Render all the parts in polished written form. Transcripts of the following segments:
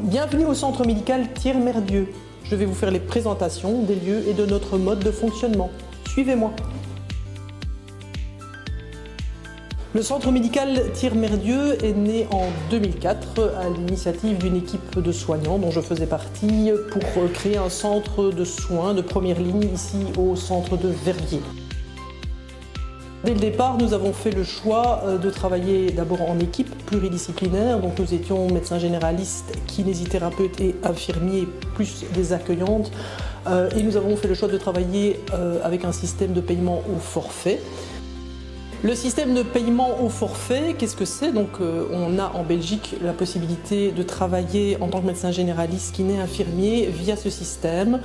Bienvenue au centre médical Thiers-Merdieux. Je vais vous faire les présentations des lieux et de notre mode de fonctionnement. Suivez-moi. Le centre médical Thiers-Merdieux est né en 2004 à l'initiative d'une équipe de soignants dont je faisais partie pour créer un centre de soins de première ligne ici au centre de Verviers. Dès le départ, nous avons fait le choix de travailler d'abord en équipe pluridisciplinaire. Donc nous étions médecins généralistes, kinésithérapeutes et infirmiers, plus des accueillantes. Et nous avons fait le choix de travailler avec un système de paiement au forfait. Le système de paiement au forfait, qu'est-ce que c'est? Donc, on a en Belgique la possibilité de travailler en tant que médecin généraliste, kiné, infirmier via ce système.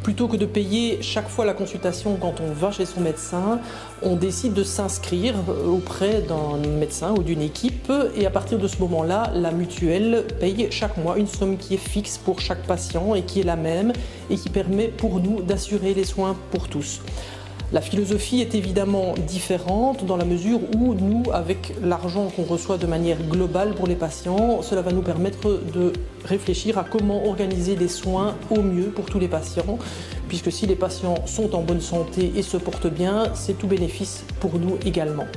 Plutôt que de payer chaque fois la consultation quand on va chez son médecin, on décide de s'inscrire auprès d'un médecin ou d'une équipe et à partir de ce moment-là, la mutuelle paye chaque mois une somme qui est fixe pour chaque patient et qui est la même et qui permet pour nous d'assurer les soins pour tous. La philosophie est évidemment différente dans la mesure où nous, avec l'argent qu'on reçoit de manière globale pour les patients, cela va nous permettre de réfléchir à comment organiser les soins au mieux pour tous les patients, puisque si les patients sont en bonne santé et se portent bien, c'est tout bénéfice pour nous également.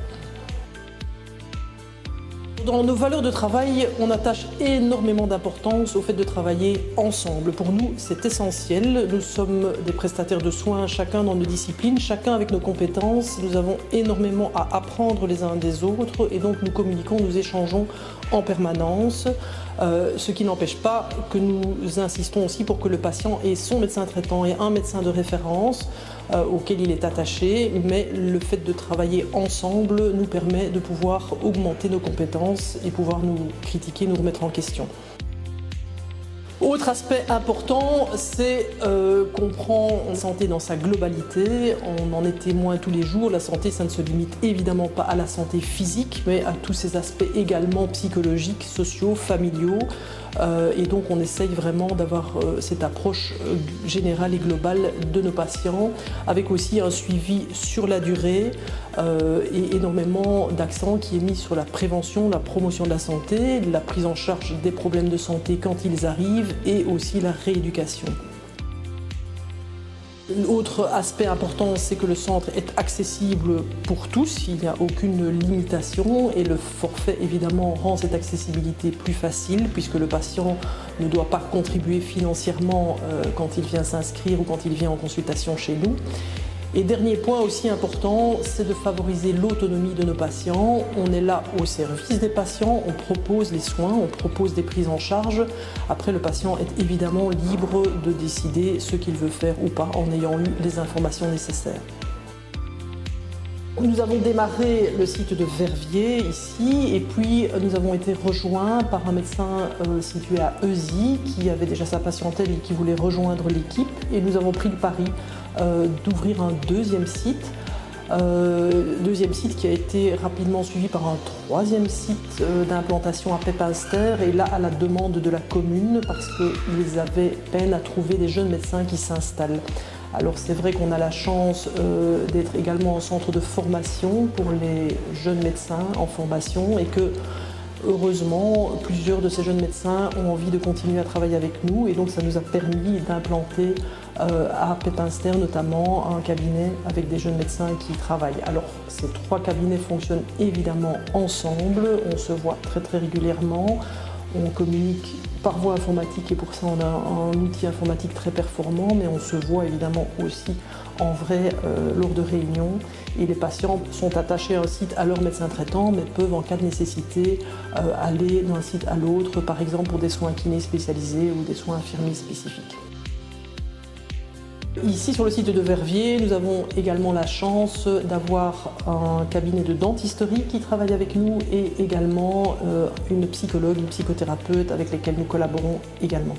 Dans nos valeurs de travail, on attache énormément d'importance au fait de travailler ensemble. Pour nous, c'est essentiel. Nous sommes des prestataires de soins, chacun dans nos disciplines, chacun avec nos compétences. Nous avons énormément à apprendre les uns des autres et donc nous communiquons, nous échangeons en permanence. Ce qui n'empêche pas que nous insistons aussi pour que le patient ait son médecin traitant et un médecin de référence auquel il est attaché, mais le fait de travailler ensemble nous permet de pouvoir augmenter nos compétences et pouvoir nous critiquer, nous remettre en question. Autre aspect important, c'est qu'on prend la santé dans sa globalité. On en est témoin tous les jours. La santé, ça ne se limite évidemment pas à la santé physique, mais à tous ces aspects également psychologiques, sociaux, familiaux. Et donc on essaye vraiment d'avoir cette approche générale et globale de nos patients, avec aussi un suivi sur la durée et énormément d'accent qui est mis sur la prévention, la promotion de la santé, la prise en charge des problèmes de santé quand ils arrivent et aussi la rééducation. Autre aspect important, c'est que le centre est accessible pour tous, il n'y a aucune limitation et le forfait évidemment rend cette accessibilité plus facile puisque le patient ne doit pas contribuer financièrement quand il vient s'inscrire ou quand il vient en consultation chez nous. Et dernier point aussi important, c'est de favoriser l'autonomie de nos patients. On est là au service des patients, on propose les soins, on propose des prises en charge. Après, le patient est évidemment libre de décider ce qu'il veut faire ou pas en ayant eu les informations nécessaires. Nous avons démarré le site de Verviers ici et puis nous avons été rejoints par un médecin situé à Heuzy qui avait déjà sa patientèle et qui voulait rejoindre l'équipe et nous avons pris le pari d'ouvrir un deuxième site qui a été rapidement suivi par un troisième site d'implantation à Pepinster et là à la demande de la commune parce qu'ils avaient peine à trouver des jeunes médecins qui s'installent. Alors c'est vrai qu'on a la chance d'être également un centre de formation pour les jeunes médecins en formation et que heureusement plusieurs de ces jeunes médecins ont envie de continuer à travailler avec nous et donc ça nous a permis d'implanter à Pepinster notamment un cabinet avec des jeunes médecins qui y travaillent. Alors ces trois cabinets fonctionnent évidemment ensemble, on se voit très régulièrement, on communique par voie informatique et pour ça on a un outil informatique très performant, mais on se voit évidemment aussi en vrai lors de réunions et les patients sont attachés à un site à leur médecin traitant mais peuvent en cas de nécessité aller d'un site à l'autre, par exemple pour des soins kinés spécialisés ou des soins infirmiers spécifiques. Ici sur le site de Verviers, nous avons également la chance d'avoir un cabinet de dentisterie qui travaille avec nous et également une psychologue, une psychothérapeute avec lesquelles nous collaborons également.